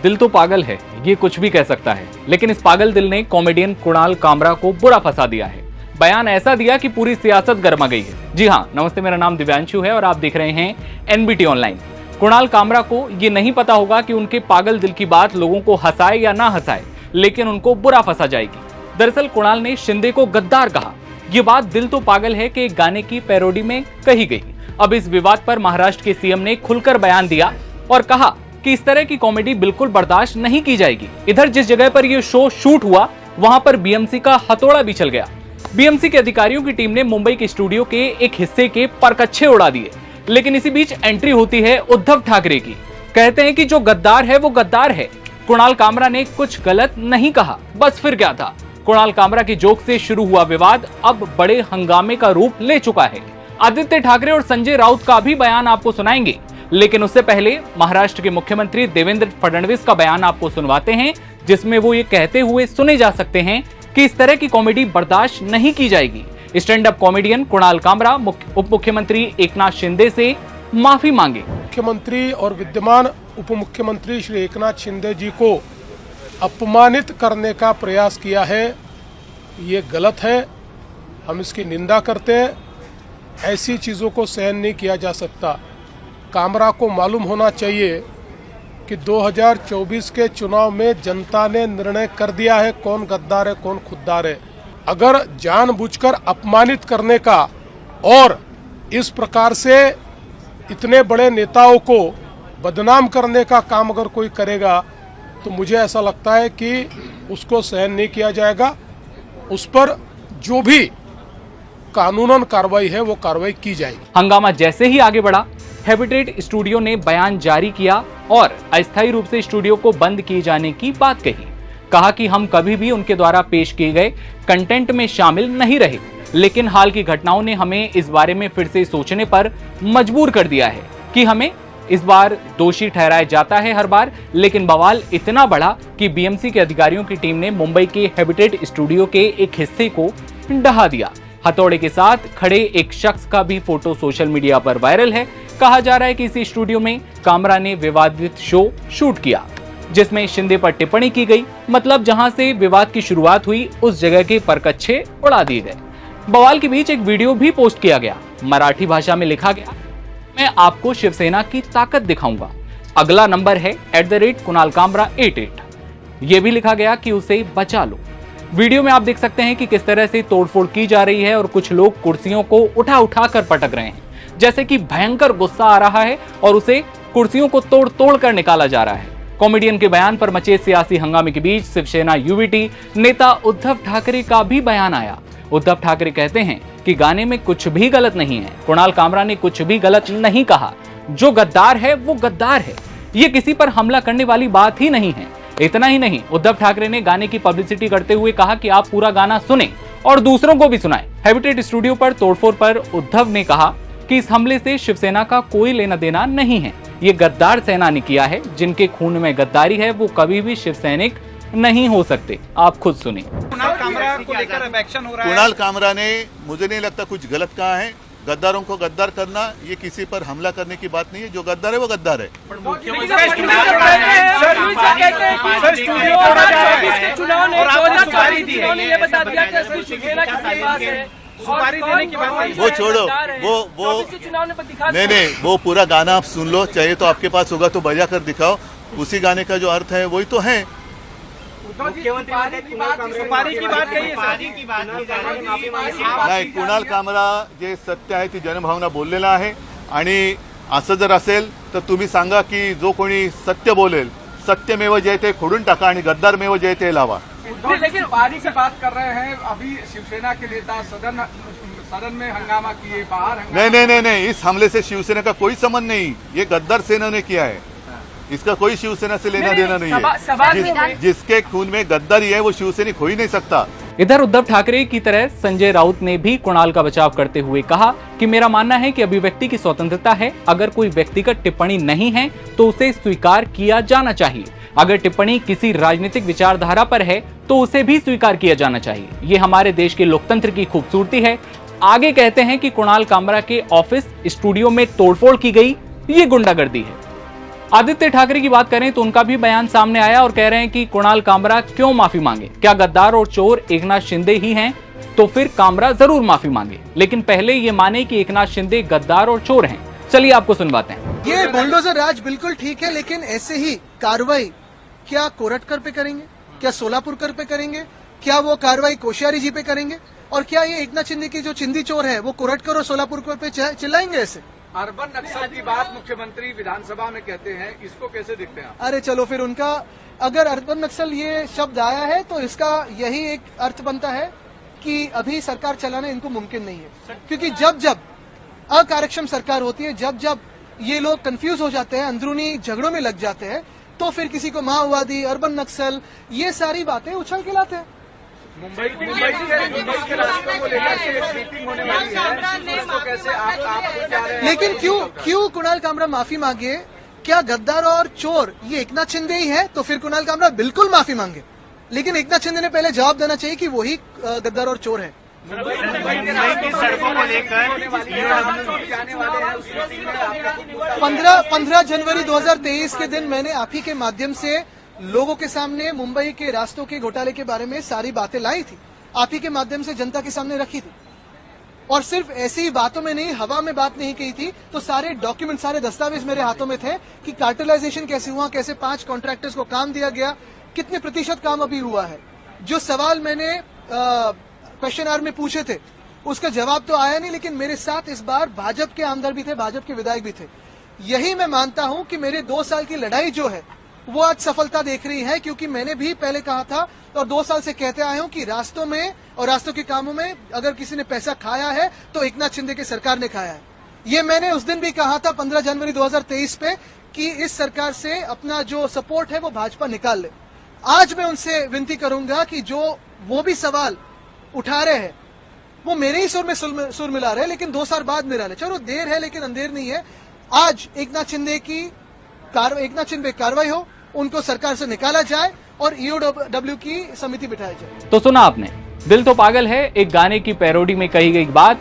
दिल तो पागल है, ये कुछ भी कह सकता है, लेकिन इस पागल दिल ने कॉमेडियन कुणाल कामरा को बुरा फंसा दिया है। बयान ऐसा दिया कि पूरी सियासत गर्मा गई है। जी हाँ, नमस्ते, मेरा नाम दिव्यांशु है और आप देख रहे हैं एनबीटी ऑनलाइन। कुणाल कामरा को ये नहीं पता होगा कि उनके पागल दिल की बात लोगों को हंसाए या ना हंसाए, लेकिन उनको बुरा फंसा जाएगी। दरअसल कुणाल ने शिंदे को गद्दार कहा। ये बात दिल तो पागल है कि एक गाने की पैरोडी में कही गई। अब इस विवाद पर महाराष्ट्र के सीएम ने खुलकर बयान दिया और कहा कि इस तरह की कॉमेडी बिल्कुल बर्दाश्त नहीं की जाएगी। इधर जिस जगह पर यह शो शूट हुआ वहां पर बीएमसी का हथौड़ा भी चल गया। बीएमसी के अधिकारियों की टीम ने मुंबई के स्टूडियो के एक हिस्से के परकच्छे उड़ा दिए, लेकिन इसी बीच एंट्री होती है उद्धव ठाकरे की। कहते हैं कि जो गद्दार है वो गद्दार है। कुणाल कामरा ने कुछ गलत नहीं कहा, बस फिर क्या था। कुणाल कामरा की जोक से शुरू हुआ विवाद अब बड़े हंगामे का रूप ले चुका है। आदित्य ठाकरे और संजय राउत का भी बयान आपको सुनाएंगे, लेकिन उससे पहले महाराष्ट्र के मुख्यमंत्री देवेंद्र फडणवीस का बयान आपको सुनवाते हैं, जिसमें वो ये कहते हुए सुने जा सकते हैं कि इस तरह की कॉमेडी बर्दाश्त नहीं की जाएगी। Stand up comedian Kunal Kamra उप मुख्यमंत्री एकनाथ शिंदे से माफी मांगे। मुख्यमंत्री और विद्यमान उप मुख्यमंत्री श्री एकनाथ शिंदे जी को अपमानित करने का प्रयास किया है, ये गलत है। हम इसकी निंदा करते हैं। ऐसी चीज़ों को सहन नहीं किया जा सकता। कामरा को मालूम होना चाहिए कि 2024 के चुनाव में जनता ने निर्णय कर दिया है कौन गद्दार है कौन खुद्दार है। अगर जानबूझकर अपमानित करने का और इस प्रकार से इतने बड़े नेताओं को बदनाम करने का काम अगर कोई करेगा तो मुझे ऐसा लगता है कि उसको सहन नहीं किया जाएगा। उस पर जो भी कानूनन कार्रवाई है वो कार्रवाई की जाएगी। हंगामा जैसे ही आगे बढ़ा, हैबिटेट स्टूडियो ने बयान जारी किया और अस्थायी रूप से स्टूडियो को बंद किए जाने की बात कही। कहा कि हम कभी भी उनके द्वारा पेश किए गए कंटेंट में शामिल नहीं रहे, लेकिन हाल की घटनाओं ने हमें इस बारे में फिर से सोचने पर मजबूर कर दिया है कि हमें इस बार दोषी ठहराया जाता है हर बार। लेकिन बवाल इतना बढ़ा कि बीएमसी के अधिकारियों की टीम ने मुंबई के हैबिटेट स्टूडियो के एक हिस्से को ढहा दिया। हथौड़े के साथ खड़े एक शख्स का भी फोटो सोशल मीडिया पर वायरल है। कहा जा रहा है कि इसी स्टूडियो में कामरा ने विवादित शो शूट किया, जिसमें शिंदे पर टिप्पणी की गई। मतलब जहां से विवाद की शुरुआत हुई उस जगह के परकच्छे उड़ा दिए गए। बवाल के बीच एक वीडियो भी पोस्ट किया गया। मराठी भाषा में लिखा गया, मैं आपको शिवसेना की ताकत दिखाऊंगा। अगला नंबर है @कुणाल कामरा 88। यह भी लिखा गया कि उसे बचा लो। वीडियो में आप देख सकते हैं कि किस तरह से तोड़फोड़ की जा रही है और कुछ लोग कुर्सियों को उठा उठा कर पटक रहे हैं, जैसे कि भयंकर गुस्सा आ रहा है और उसे कुर्सियों को तोड़ तोड़ कर निकाला जा रहा है। कॉमेडियन के बयान पर मचे सियासी हंगामे के बीच शिवसेना यूवीटी नेता उद्धव ठाकरे का भी बयान आया। उद्धव ठाकरे कहते हैं कि गाने में कुछ भी गलत नहीं है। कुणाल कामरा ने कुछ भी गलत नहीं कहा। जो गद्दार है वो गद्दार है। ये किसी पर हमला करने वाली बात ही नहीं है। इतना ही नहीं, उद्धव ठाकरे ने गाने की पब्लिसिटी करते हुए कहा कि आप पूरा गाना सुने और दूसरों को भी सुनाएं। हैबिटेट स्टूडियो पर तोड़फोड़ पर उद्धव ने कहा कि इस हमले से शिवसेना का कोई लेना देना नहीं है। ये गद्दार सेना ने किया है। जिनके खून में गद्दारी है वो कभी भी शिवसैनिक नहीं हो सकते। आप खुद सुनिए। कुणाल कामरा को लेकर अब एक्शन हो रहा है। कुणाल कामरा ने मुझे नहीं लगता कुछ गलत कहा है। गद्दारों को गद्दार करना ये किसी पर हमला करने की बात नहीं है। जो गद्दार है वो गद्दार है। वो छोड़ो, वो नहीं, वो पूरा गाना आप सुन लो, चाहिए तो आपके पास होगा तो बजा कर दिखाओ। उसी गाने का जो अर्थ है वही तो है। नाही, कुणाल कामरा जे सत्य आहे ती जनभावना बोललेला आहे आणि असं जर असेल तर तुम्ही सांगा की जो कोणी सत्य बोलेल, सत्यमेव जयते खोडून टाका आणि गद्दारमेव जयते लावा। लेकिन पारी की बात कर रहे हैं। अभी शिवसेना के नेता सदन में हंगामा किए, बाहर नहीं, इस हमले से शिवसेना का कोई संबंध नहीं। ये गद्दार सेना ने किया है। इसका कोई शिवसेना से लेना देना नहीं है। जिसके खून में गद्दारी है वो शिवसैनिक हो ही नहीं सकता। इधर उद्धव ठाकरे की तरह संजय राउत ने भी कुणाल का बचाव करते हुए कहा कि मेरा मानना है कि अभिव्यक्ति की स्वतंत्रता है। अगर कोई व्यक्तिगत टिप्पणी नहीं है तो उसे स्वीकार किया जाना चाहिए। अगर टिप्पणी किसी राजनीतिक विचारधारा पर है तो उसे भी स्वीकार किया जाना चाहिए। ये हमारे देश के लोकतंत्र की खूबसूरती है। आगे कहते हैं कि कुणाल कामरा के ऑफिस स्टूडियो में तोड़फोड़ की गई, ये गुंडागर्दी है। आदित्य ठाकरे की बात करें तो उनका भी बयान सामने आया और कह रहे हैं कि कुणाल कामरा क्यों माफी मांगे, क्या गद्दार और चोर एकनाथ शिंदे ही हैं, तो फिर कामरा जरूर माफी मांगे, लेकिन पहले ये माने कि एकनाथ शिंदे गद्दार और चोर हैं। चलिए आपको सुनवाते हैं। ये बुलडोजर राज बिल्कुल ठीक है, लेकिन ऐसे ही कार्रवाई क्या कोरटकर पे करेंगे, क्या सोलापुरकर पे करेंगे, क्या वो कार्रवाई कोश्यारी जी पे करेंगे, और क्या ये एकनाथ शिंदे की जो चिंदी चोर है वो कोरटकर और सोलापुरकर पे चिल्लाएंगे ऐसे? अर्बन नक्सल की बात मुख्यमंत्री विधानसभा में कहते हैं, इसको कैसे देखते हैं आप? अरे चलो फिर उनका, अगर अर्बन नक्सल ये शब्द आया है तो इसका यही एक अर्थ बनता है कि अभी सरकार चलाना इनको मुमकिन नहीं है, क्योंकि जब जब अकार्यक्षम सरकार होती है, जब जब ये लोग कंफ्यूज हो जाते हैं, अंदरूनी झगड़ों में लग जाते हैं, तो फिर किसी को माओवादी, अर्बन नक्सल, ये सारी बातें उछल के लाते हैं। मुंबई के रास्तों को लेकर के एक मीटिंग होने वाली है, उसको कैसे आप जा रहे हैं? लेकिन क्यों कुणाल कामरा माफी मांगे? क्या गद्दार और चोर ये एकनाथ शिंदे ही है? तो फिर कुणाल कामरा बिल्कुल माफी मांगे, लेकिन एकनाथ शिंदे ने पहले जवाब देना चाहिए कि वही गद्दार और चोर है। मुंबई की सड़कों को लेकर 15 जनवरी 2023 के दिन मैंने आप ही के माध्यम से लोगों के सामने मुंबई के रास्तों के घोटाले के बारे में सारी बातें लाई थी, आप ही के माध्यम से जनता के सामने रखी थी, और सिर्फ ऐसी बातों में नहीं, हवा में बात नहीं कही थी, तो सारे डॉक्यूमेंट, सारे दस्तावेज मेरे हाथों में थे कि कार्टेलाइजेशन कैसे हुआ, कैसे 5 कॉन्ट्रैक्टर्स को काम दिया गया, कितने प्रतिशत काम अभी हुआ है। जो सवाल मैंने क्वेश्चन आवर में पूछे थे उसका जवाब तो आया नहीं, लेकिन मेरे साथ इस बार भाजपा के आमदार भी थे, भाजपा के विधायक भी थे। यही मैं मानता हूं कि मेरे 2 साल की लड़ाई जो है वो आज सफलता देख रही है, क्योंकि मैंने भी पहले कहा था और 2 साल से कहते आया हूं कि रास्तों में और रास्तों के कामों में अगर किसी ने पैसा खाया है तो एकनाथ शिंदे की सरकार ने खाया है। ये मैंने उस दिन भी कहा था 15 जनवरी 2023 पे कि इस सरकार से अपना जो सपोर्ट है वो भाजपा निकाल ले। आज मैं उनसे विनती करूंगा कि जो वो भी सवाल उठा रहे हैं वो मेरे ही सुर में सुर मिला रहे हैं, लेकिन 2 साल बाद मिला रहे। चलो देर है लेकिन अंधेर नहीं है। आज एकनाथ शिंदे कार्रवाई हो, उनको सरकार से निकाला जाए और ईओडब्ल्यू की समिति बिठाई जाए। तो सुना आपने, दिल तो पागल है एक गाने की पैरोडी में कही गई बात,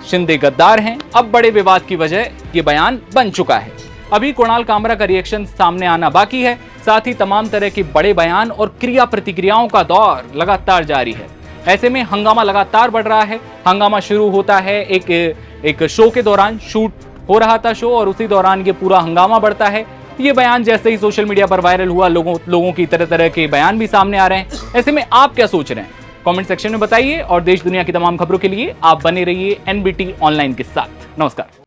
शिंदे गद्दार हैं। अब बड़े विवाद की वजह ये बयान बन चुका है। अभी कुणाल कामरा का रिएक्शन सामने आना बाकी है, साथ ही तमाम तरह के बड़े बयान और क्रिया प्रतिक्रियाओं का दौर लगातार जारी है। ऐसे में हंगामा लगातार बढ़ रहा है। हंगामा शुरू होता है एक शो के दौरान, शूट हो रहा था शो, और उसी दौरान ये पूरा हंगामा बढ़ता है। ये बयान जैसे ही सोशल मीडिया पर वायरल हुआ, लोगों की तरह तरह के बयान भी सामने आ रहे हैं। ऐसे में आप क्या सोच रहे हैं कमेंट सेक्शन में बताइए, और देश दुनिया की तमाम खबरों के लिए आप बने रहिए एनबीटी ऑनलाइन के साथ। नमस्कार।